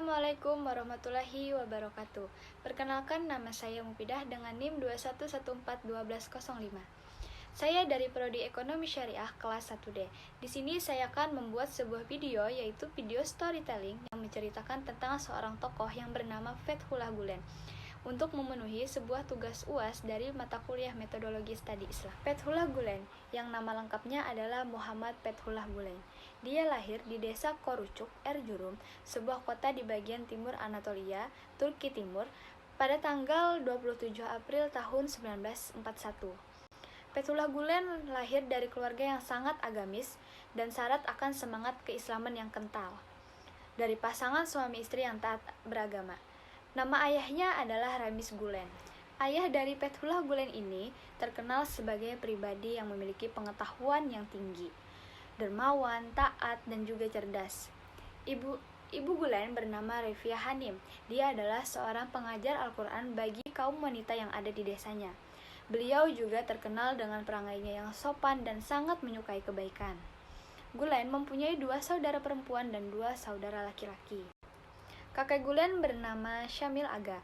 Assalamualaikum warahmatullahi wabarakatuh. Perkenalkan, nama saya Mufidah dengan NIM 21141205. Saya dari Prodi Ekonomi Syariah kelas 1D. Di sini saya akan membuat sebuah video, yaitu video storytelling yang menceritakan tentang seorang tokoh yang bernama Fethullah Gulen untuk memenuhi sebuah tugas UAS dari mata kuliah Metodologi Studi Islam. Fethullah Gulen, yang nama lengkapnya adalah Muhammad Fethullah Gulen. Dia lahir di desa Korucuk, Erzurum, sebuah kota di bagian timur Anatolia, Turki Timur, pada tanggal 27 April tahun 1941. Fethullah Gulen lahir dari keluarga yang sangat agamis dan syarat akan semangat keislaman yang kental. Dari pasangan suami istri yang taat beragama. Nama ayahnya adalah Ramis Gulen. Ayah dari Fethullah Gulen ini terkenal sebagai pribadi yang memiliki pengetahuan yang tinggi, dermawan, taat, dan juga cerdas. Ibu Gulen bernama Refia Hanim. Dia adalah seorang pengajar Al-Quran bagi kaum wanita yang ada di desanya. Beliau juga terkenal dengan perangainya yang sopan dan sangat menyukai kebaikan. Gulen mempunyai 2 saudara perempuan dan 2 saudara laki-laki. Kakek Gulen bernama Syamil Aga.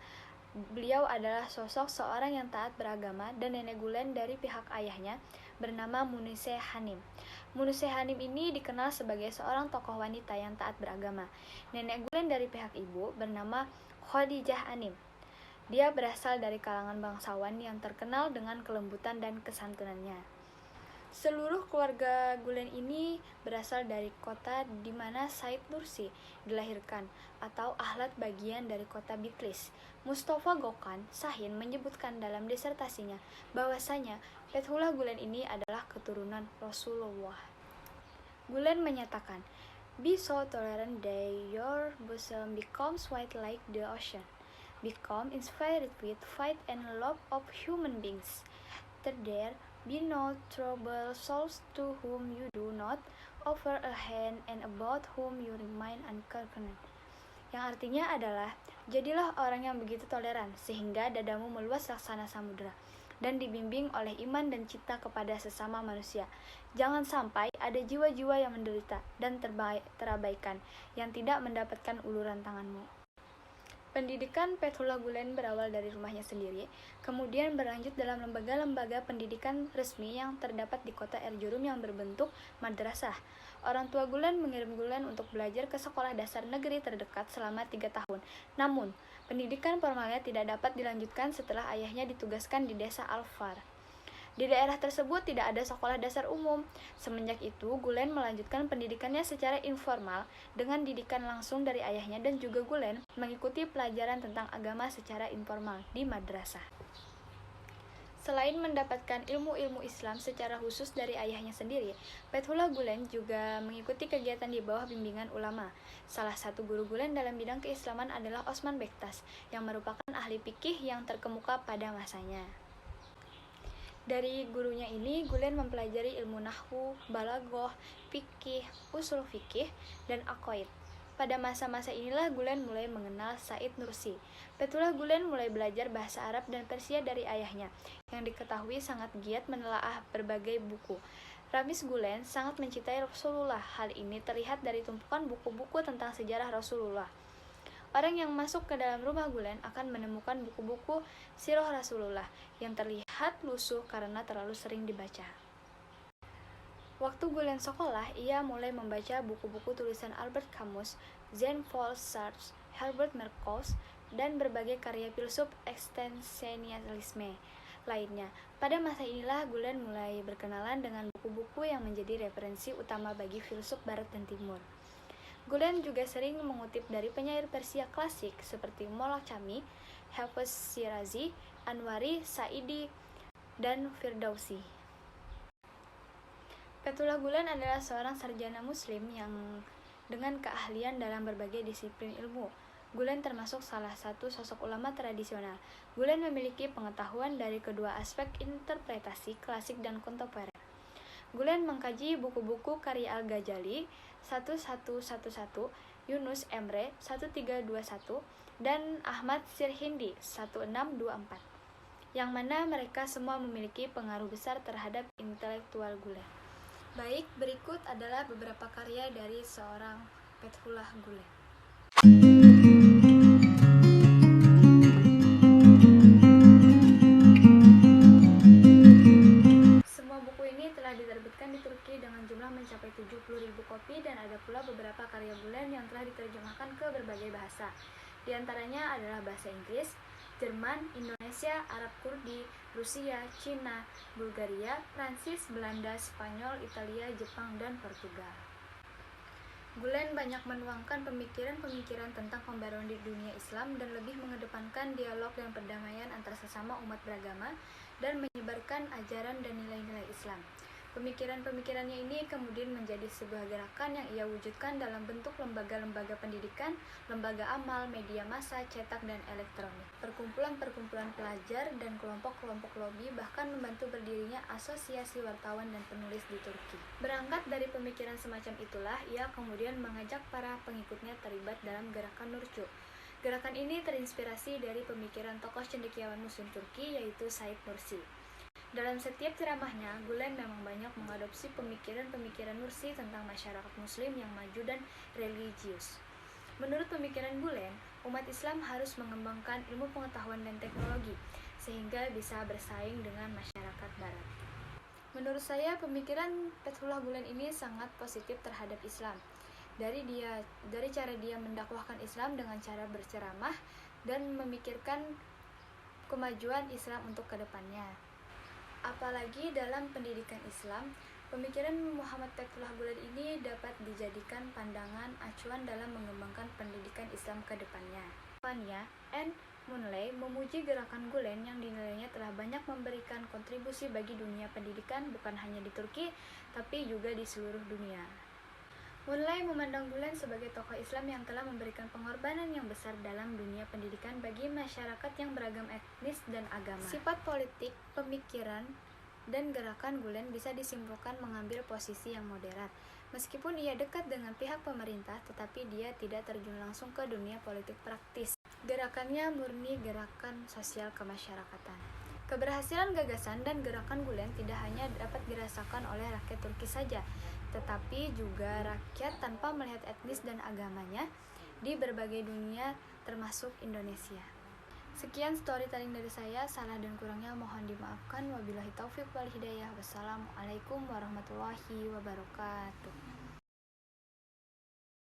Beliau adalah sosok seorang yang taat beragama, dan nenek Gulen dari pihak ayahnya bernama Munise Hanim. Munise Hanim ini dikenal sebagai seorang tokoh wanita yang taat beragama. Nenek Gulen dari pihak ibu bernama Khadijah Hanim. Dia berasal dari kalangan bangsawan yang terkenal dengan kelembutan dan kesantunannya. Seluruh keluarga Gulen ini berasal dari kota di mana Said Nursi dilahirkan, atau Ahlat bagian dari kota Bitlis. Mustafa Gokhan Sahin menyebutkan dalam disertasinya bahwasanya Fethullah Gulen ini adalah keturunan Rasulullah. Gulen menyatakan, "Be so tolerant that your bosom becomes white like the ocean. Become inspired with faith and love of human beings. There be no troubled souls to whom you do not offer a hand and about whom you remain unconquered." Yang artinya adalah, jadilah orang yang begitu toleran sehingga dadamu meluas laksana samudera dan dibimbing oleh iman dan cinta kepada sesama manusia. Jangan sampai ada jiwa-jiwa yang menderita dan terabaikan yang tidak mendapatkan uluran tanganmu. Pendidikan Fethullah Gulen berawal dari rumahnya sendiri, kemudian berlanjut dalam lembaga-lembaga pendidikan resmi yang terdapat di kota Erzurum yang berbentuk madrasah. Orang tua Gulen mengirim Gulen untuk belajar ke sekolah dasar negeri terdekat selama 3 tahun. Namun, pendidikan formalnya tidak dapat dilanjutkan setelah ayahnya ditugaskan di desa Al-Far. Di daerah tersebut tidak ada sekolah dasar umum. Semenjak itu, Gulen melanjutkan pendidikannya secara informal dengan didikan langsung dari ayahnya, dan juga Gulen mengikuti pelajaran tentang agama secara informal di madrasah. Selain mendapatkan ilmu-ilmu Islam secara khusus dari ayahnya sendiri, Fethullah Gulen juga mengikuti kegiatan di bawah bimbingan ulama. Salah satu guru Gulen dalam bidang keislaman adalah Osman Bektas, yang merupakan ahli fikih yang terkemuka pada masanya. Dari gurunya ini, Gulen mempelajari ilmu nahwu, balaghah, fikih, usul fikih, dan aqaid. Pada masa-masa inilah Gulen mulai mengenal Said Nursi. Fethullah Gulen mulai belajar bahasa Arab dan Persia dari ayahnya, yang diketahui sangat giat menelaah berbagai buku. Ramis Gulen sangat mencintai Rasulullah. Hal ini terlihat dari tumpukan buku-buku tentang sejarah Rasulullah. Orang yang masuk ke dalam rumah Gulen akan menemukan buku-buku sirah Rasulullah yang terlihat lusuh karena terlalu sering dibaca. Waktu Gulen sekolah, ia mulai membaca buku-buku tulisan Albert Camus, Jean-Paul Sartre, Herbert Marcuse, dan berbagai karya filsuf eksistensialisme lainnya. Pada masa inilah Gulen mulai berkenalan dengan buku-buku yang menjadi referensi utama bagi filsuf Barat dan Timur. Gulen juga sering mengutip dari penyair Persia klasik seperti Molla Chami, Hafiz Shirazi, Anwari, Sa'idi, dan Firdausi. Fethullah Gulen adalah seorang sarjana muslim yang dengan keahlian dalam berbagai disiplin ilmu. Gulen termasuk salah satu sosok ulama tradisional. Gulen memiliki pengetahuan dari kedua aspek interpretasi klasik dan kontemporer. Gulen mengkaji buku-buku karya Al-Ghazali 1111, Yunus Emre 1321, dan Ahmad Sirhindi 1624, yang mana mereka semua memiliki pengaruh besar terhadap intelektual Gulen. Baik, berikut adalah beberapa karya dari seorang Fethullah Gulen. mencapai 70.000 kopi dan ada pula beberapa karya Gulen yang telah diterjemahkan ke berbagai bahasa. Di antaranya adalah bahasa Inggris, Jerman, Indonesia, Arab Kurdi, Rusia, Cina, Bulgaria, Prancis, Belanda, Spanyol, Italia, Jepang, dan Portugal. Gulen banyak menuangkan pemikiran-pemikiran tentang pembaruan di dunia Islam dan lebih mengedepankan dialog dan perdamaian antar sesama umat beragama dan menyebarkan ajaran dan nilai-nilai Islam. Pemikiran-pemikirannya ini kemudian menjadi sebuah gerakan yang ia wujudkan dalam bentuk lembaga-lembaga pendidikan, lembaga amal, media massa, cetak, dan elektronik, perkumpulan-perkumpulan pelajar, dan kelompok-kelompok lobi, bahkan membantu berdirinya asosiasi wartawan dan penulis di Turki. Berangkat dari pemikiran semacam itulah, ia kemudian mengajak para pengikutnya terlibat dalam gerakan Nurcu. Gerakan ini terinspirasi dari pemikiran tokoh cendekiawan Muslim Turki, yaitu Said Nursi. Dalam setiap ceramahnya, Gulen memang banyak mengadopsi pemikiran-pemikiran Nursi tentang masyarakat Muslim yang maju dan religius. Menurut pemikiran Gulen, umat Islam harus mengembangkan ilmu pengetahuan dan teknologi, sehingga bisa bersaing dengan masyarakat Barat. Menurut saya, pemikiran Fethullah Gulen ini sangat positif terhadap Islam. Dari cara dia mendakwahkan Islam dengan cara berceramah dan memikirkan kemajuan Islam untuk kedepannya. Apalagi dalam pendidikan Islam, pemikiran Muhammad Fethullah Gulen ini dapat dijadikan pandangan acuan dalam mengembangkan pendidikan Islam ke depannya. Fania N. Munley memuji gerakan Gulen yang dinilainya telah banyak memberikan kontribusi bagi dunia pendidikan bukan hanya di Turki, tapi juga di seluruh dunia. Munley memandang Gulen sebagai tokoh Islam yang telah memberikan pengorbanan yang besar dalam dunia pendidikan bagi masyarakat yang beragam etnis dan agama. Sifat politik, pemikiran, dan gerakan Gulen bisa disimpulkan mengambil posisi yang moderat. Meskipun ia dekat dengan pihak pemerintah, tetapi dia tidak terjun langsung ke dunia politik praktis. Gerakannya murni gerakan sosial kemasyarakatan. Keberhasilan gagasan dan gerakan Gulen tidak hanya dapat dirasakan oleh rakyat Turki saja, tetapi juga rakyat tanpa melihat etnis dan agamanya di berbagai dunia termasuk Indonesia. Sekian storytelling dari saya, salah dan kurangnya mohon dimaafkan. Wabillahi taufiq wal hidayah. Wassalamualaikum warahmatullahi wabarakatuh.